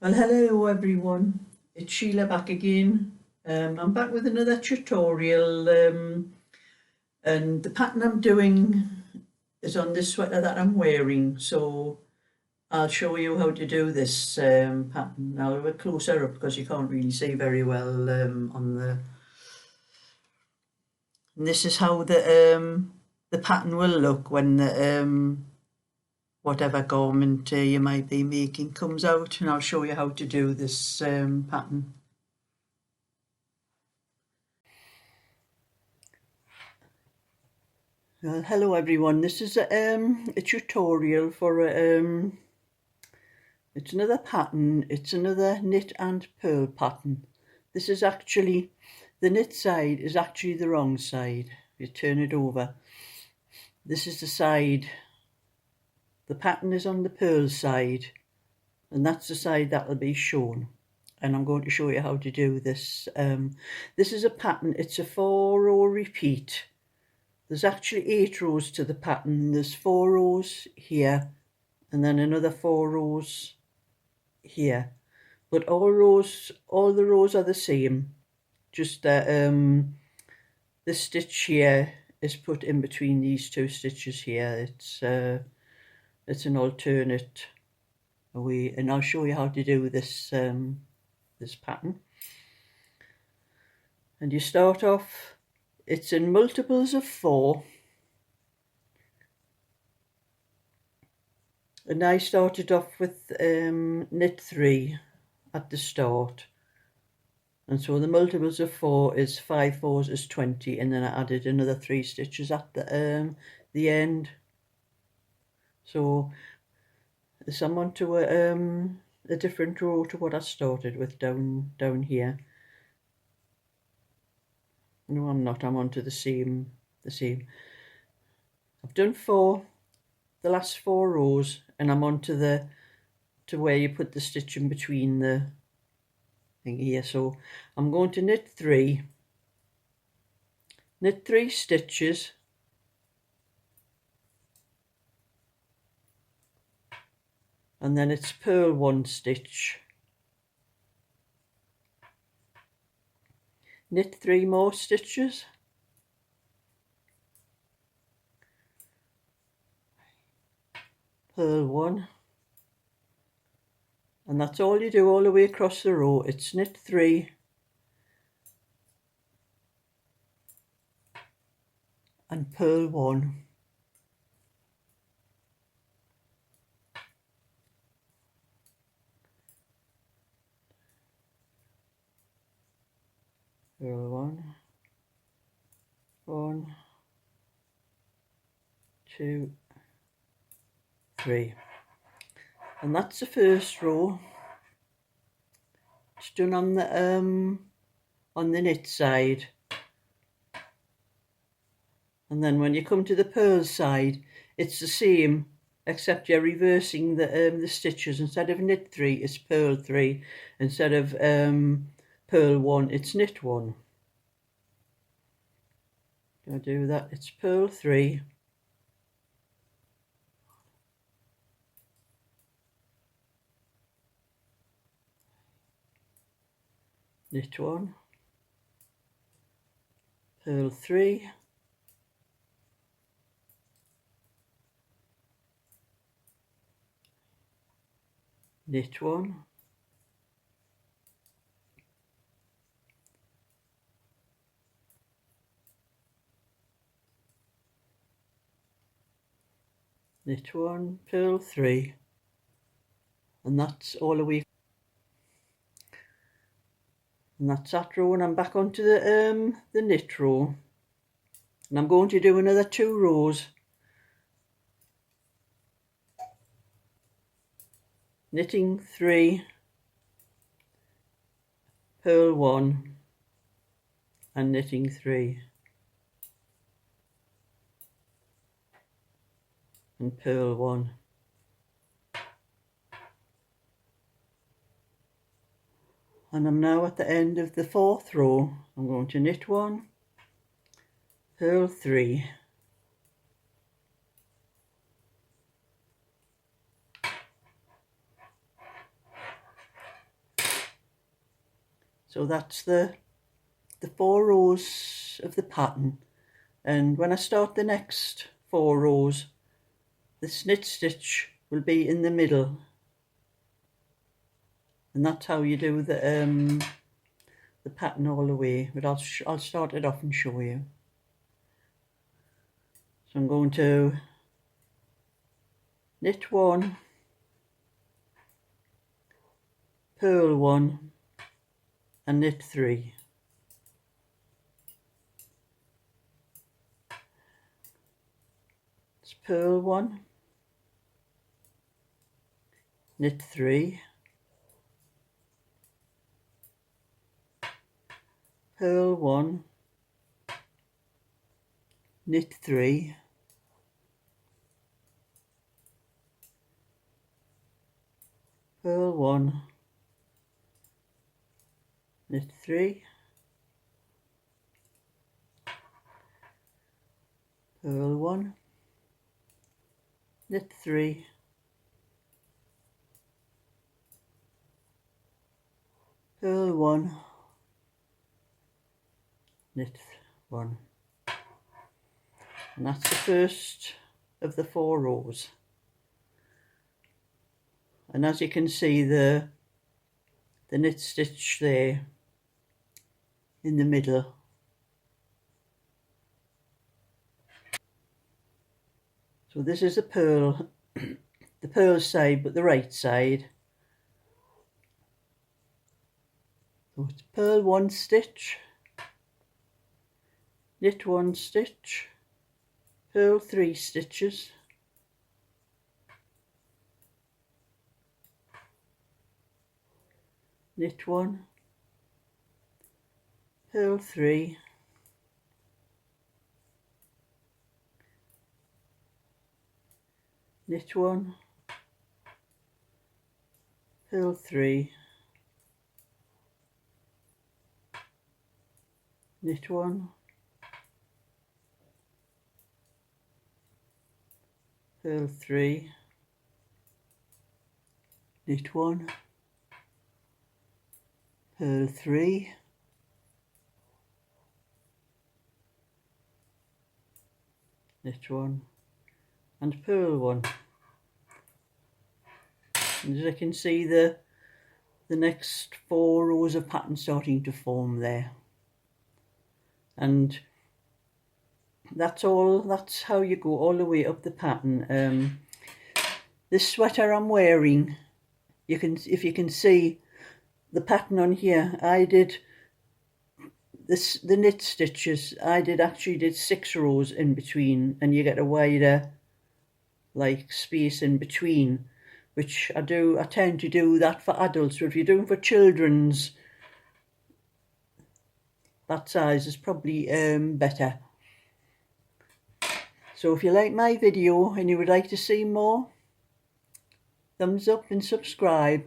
Well, hello everyone, it's Sheila back again. I'm back with another tutorial and the pattern I'm doing is on this sweater that I'm wearing, so I'll show you how to do this pattern. I'll have a closer up because you can't really see very well on the... And this is how the pattern will look when the whatever garment you might be making comes out, and I'll show you how to do this pattern. Well, hello everyone, this is a tutorial for it's another pattern, it's another knit and purl pattern. This is actually, the knit side is actually the wrong side. You turn it over. This is the side, the pattern is on the purl side, and that's the side that will be shown. And I'm going to show you how to do this. This is a pattern, it's a 4-row repeat. There's actually 8 rows to the pattern. There's 4 rows here and then another 4 rows here. But all the rows are the same. Just that this stitch here is put in between these 2 stitches here. It's an alternate way, and I'll show you how to do this this pattern. And you start off, it's in multiples of 4, and I started off with knit 3 at the start, and so the multiples of 4 is 5 4s is 20, and then I added another 3 stitches at the end. So I'm on to a different row to what I started with down here. No, I'm not. I'm on to the same. I've done the last 4 rows, and I'm on to where you put the stitch in between the thing here. So I'm going to knit 3 stitches, and then it's purl 1 stitch, knit 3 more stitches, purl 1, and that's all you do all the way across the row. It's knit 3 and purl 1. Purl 1, 1, 2, 3, and that's the first row. It's done on the knit side, and then when you come to the purl side, it's the same, except you're reversing the stitches. Instead of knit 3, it's purl 3. Instead of purl 1, it's knit 1. I do that. It's purl 3, knit 1, purl 3, knit 1, knit 1, purl 3, and that's all the way. And that's that row, and I'm back onto the knit row, and I'm going to do another 2 rows, knitting 3, purl 1, and knitting 3, and purl 1. And I'm now at the end of the 4th row. I'm going to knit 1, purl 3, So that's the 4 rows of the pattern, and when I start the next 4 rows, the snit stitch will be in the middle, and that's how you do the pattern all the way. But I'll start it off and show you. So I'm going to knit 1, purl 1 and knit 3. It's purl 1, knit 3, purl 1, knit 3, purl 1, knit 3, purl 1, knit 3, purl 1, knit 1, and that's the first of the 4 rows. And as you can see, the knit stitch there in the middle. So this is the purl, the purl side, but the right side. So it's purl 1 stitch, knit 1 stitch, purl 3 stitches, knit 1, purl 3, knit 1, purl 3, knit 1, purl 3, knit 1, purl 3, knit 1 and purl 1. And as you can see, the next 4 rows of pattern starting to form there. And that's how you go all the way up the pattern. This sweater I'm wearing, if you can see the pattern on here, I did the knit stitches, I actually did 6 rows in between, and you get a wider like space in between, which I tend to do that for adults. So if you're doing for children's, that size is probably better. So if you like my video and you would like to see more, thumbs up and subscribe.